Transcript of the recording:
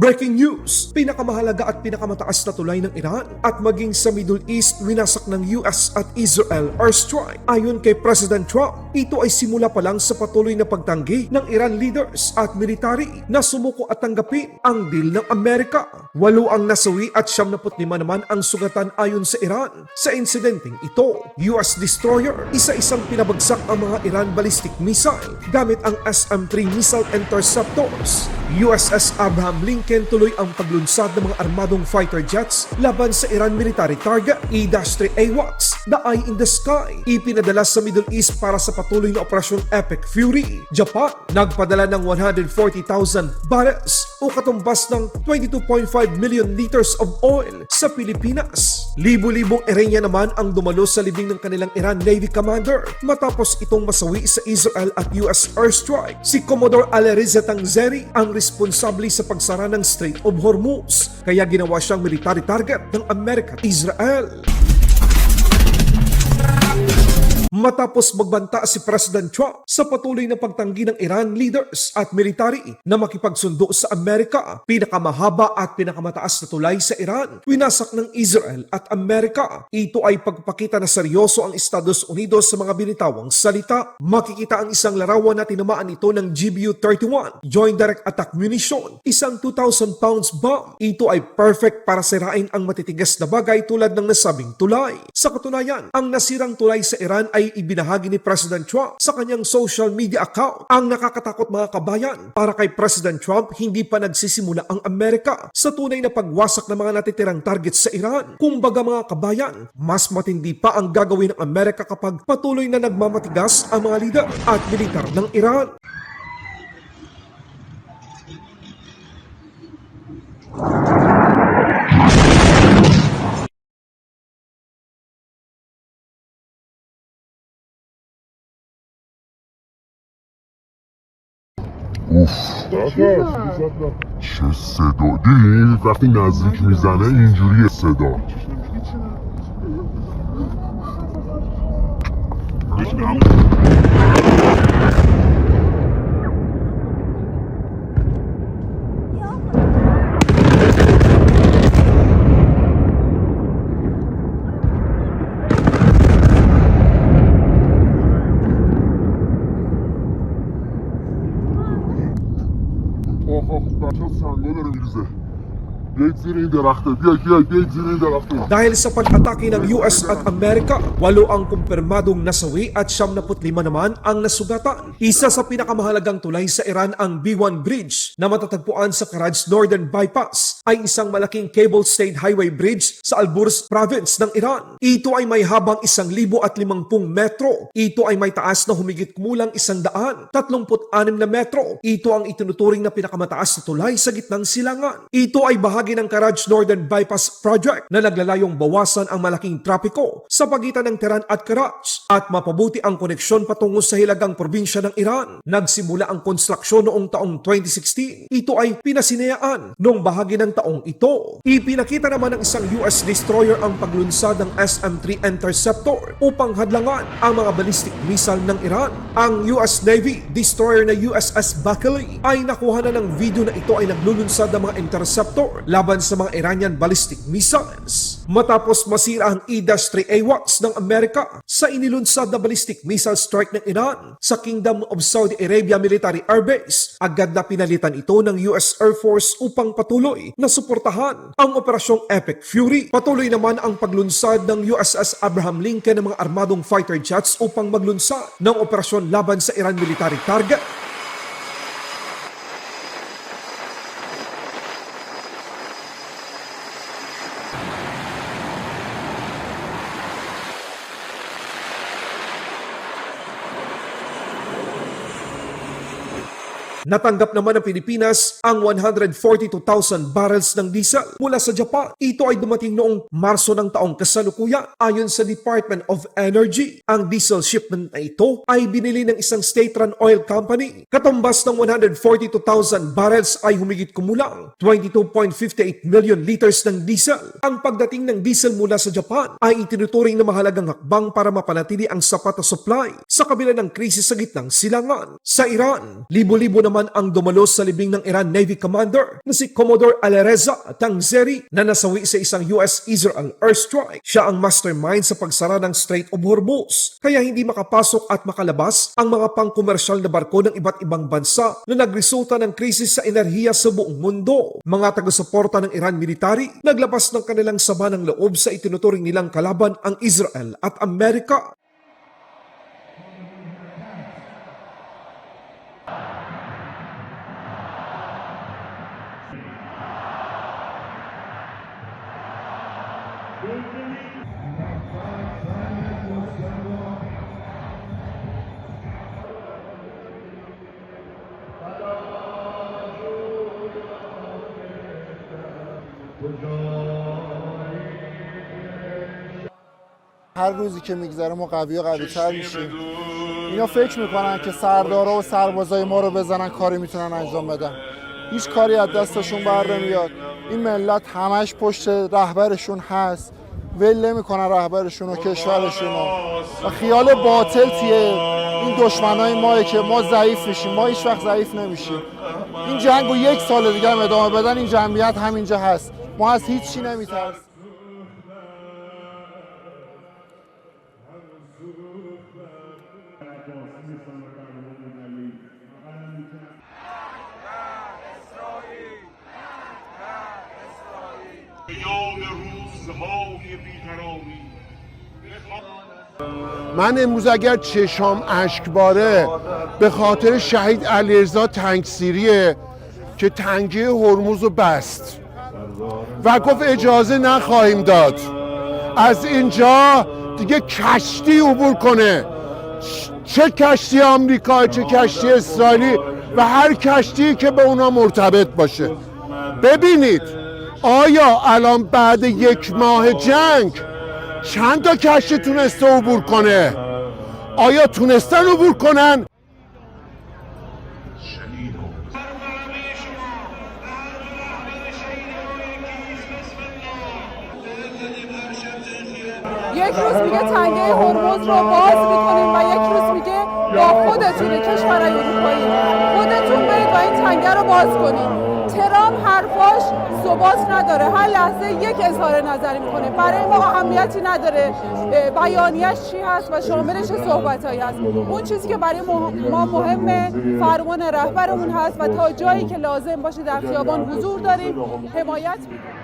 Breaking news! Pinakamahalaga at pinakamataas na tulay ng Iran at maging sa Middle East winasak ng US at Israel airstrike. Ayon kay President Trump, ito ay simula pa lang sa patuloy na pagtanggi ng Iran leaders at military na sumuko at tanggapin ang deal ng Amerika. 8 ang nasawi at 75 naman ang sugatan ayon sa Iran. Sa insidenteng ito, US destroyer, isa-isang pinabagsak ang mga Iran ballistic missile gamit ang SM-3 missile interceptors. USS Abraham Lincoln tuloy ang paglunsad ng mga armadong fighter jets laban sa Iran military target E-3 AWACS na Eye in the Sky. Ipinadala sa Middle East para sa patuloy na operasyon Epic Fury. Japan nagpadala ng 140,000 barrels o katumbas ng 22.5 million liters of oil sa Pilipinas. Libo-libong Iranian naman ang dumalo sa libing ng kanilang Iran Navy commander matapos itong masawi sa Israel at US airstrike. Si Commodore Alireza Tangzeri ang responsable sa pagsara ng Strait of Hormuz, kaya ginawa siyang military target ng Amerika at Israel. Matapos magbanta si President Trump sa patuloy na pagtanggi ng Iran leaders at military na makipagsundo sa Amerika, pinakamahaba at pinakamataas na tulay sa Iran, winasak ng Israel at Amerika. Ito ay pagpakita na seryoso ang Estados Unidos sa mga binitawang salita. Makikita ang isang larawan na tinamaan ito ng GBU-31, Joint Direct Attack Munition, isang 2,000 pounds bomb. Ito ay perfect para sirain ang matitigas na bagay tulad ng nasabing tulay. Sa katunayan, ang nasirang tulay sa Iran ay ibinahagi ni President Trump sa kanyang social media account. Ang nakakatakot mga kabayan, para kay President Trump, hindi pa nagsisimula ang Amerika sa tunay na pagwasak ng mga natitirang targets sa Iran. Kumbaga mga kabayan, mas matindi pa ang gagawin ng Amerika kapag patuloy na nagmamatigas ang mga lider at militar ng Iran. چه صدا دیدی وقتی نزدیک میزنه اینجوری صدا بچه ها سنگا داره میریزه بیایید زیر این درخته بیایید زیر این درخته Dahil sa pag-atake ng US at Amerika, 8 ang kumpirmadong nasawi at 75 naman ang nasugatan. Isa sa pinakamahalagang tulay sa Iran, ang B1 Bridge na matatagpuan sa Karaj Northern Bypass, ay isang malaking cable-stayed highway bridge sa Alborz province ng Iran. Ito ay may habang 1,050 metro. Ito ay may taas na humigit kumulang 136 na metro. Ito ang itinuturing na pinakamataas na tulay sa gitnang silangan. Ito ay bahagi ng Karaj Northern Bypass Project na naglalayong bawasan ang malaking trapiko sa pagitan ng Tehran at Karaj at mapabuti ang koneksyon patungo sa hilagang probinsya ng Iran. Nagsimula ang konstruksyon noong taong 2016. Ito ay pinasinayaan noong bahagi ng taong ito. Ipinakita naman ng isang US destroyer ang paglunsad ng SM-3 interceptor upang hadlangan ang mga ballistic missile ng Iran. Ang US Navy destroyer na USS Buckley ay nakuha na ng video na ito ay naglulunsad ng mga interceptor laban sa mga Iranian ballistic missiles. Matapos masira ang E-3 AWACS ng Amerika sa inilunsad na ballistic missile strike ng Iran sa Kingdom of Saudi Arabia Military Air Base, agad na pinalitan ito ng US Air Force upang patuloy na suportahan ang operasyong Epic Fury. Patuloy naman ang paglunsad ng USS Abraham Lincoln ng mga armadong fighter jets upang maglunsad ng operasyon laban sa Iran military target. Natanggap naman ng Pilipinas ang 142,000 barrels ng diesel mula sa Japan. Ito ay dumating noong Marso ng taong kasalukuyan. Ayon sa Department of Energy, ang diesel shipment na ito ay binili ng isang state-run oil company. Katumbas ng 142,000 barrels ay humigit kumulang 22.58 million liters ng diesel. Ang pagdating ng diesel mula sa Japan ay itinuturing na mahalagang hakbang para mapanatili ang sapat na supply sa kabila ng krisis sa gitnang silangan. Sa Iran, libo-libo na naman ang dumalos sa libing ng Iran Navy Commander na si Commodore Alireza Tangzeri na nasawi sa isang US-Israel airstrike. Siya ang mastermind sa pagsara ng Strait of Hormuz, kaya hindi makapasok at makalabas ang mga pangkomersyal na barko ng iba't ibang bansa na nagresulta ng krisis sa enerhiya sa buong mundo. Mga taga-suporta ng Iran military naglabas ng kanilang sama ng loob sa itinuturing nilang kalaban ang Israel at Amerika. هر روزی که میگذره ما قوی و قوی‌تر میشیم. اینا فکر میکنن که سردارا و سربازای ما رو بزنن کاری میتونن انجام بدن. هیچ کاری از دستشون بر نمیاد. این ملت همش پشت رهبرشون هست. ول نمیکنن رهبرشون و کشورشون رو. و خیال باطل توی این دشمنای ماه که ما ضعیف میشیم. ما هیچ وقت ضعیف نمیشیم. این جنگو 1 سال دیگه هم ادامه بدن این جمعیت همینجا هست. ما از هیچ چی نمیترسیم. من امروز اگر چشام اشکباره به خاطر شهید علیرضا تنگسیریه که تنگه هرمز رو بست و گفت اجازه نخواهیم داد از اینجا دیگه کشتی عبور کنه، چه کشتی آمریکا چه کشتی اسرائیلی و هر کشتی که به اونا مرتبط باشه. ببینید آیا الان بعد 1 ماه جنگ چند تا کشتی تونسته عبور کنه؟ آیا تونستن عبور کنن؟ یک روز میگه تنگه هرمز رو باز میکنیم و یک روز میگه با خودتونه کشورهای اروپایی خودتون برید و این تنگه رو باز کنید. ترامپ حرفاش ثبات نداره، هر لحظه یک اظهار نظری میکنه، برای ما اهمیتی نداره بیانیه‌اش چی هست و شامل چه صحبتایی هست. اون چیزی که برای ما مهمه فرمان رهبرمون هست و تا جایی که لازم باشه در خیابان حضور داریم، حمایت میکنیم.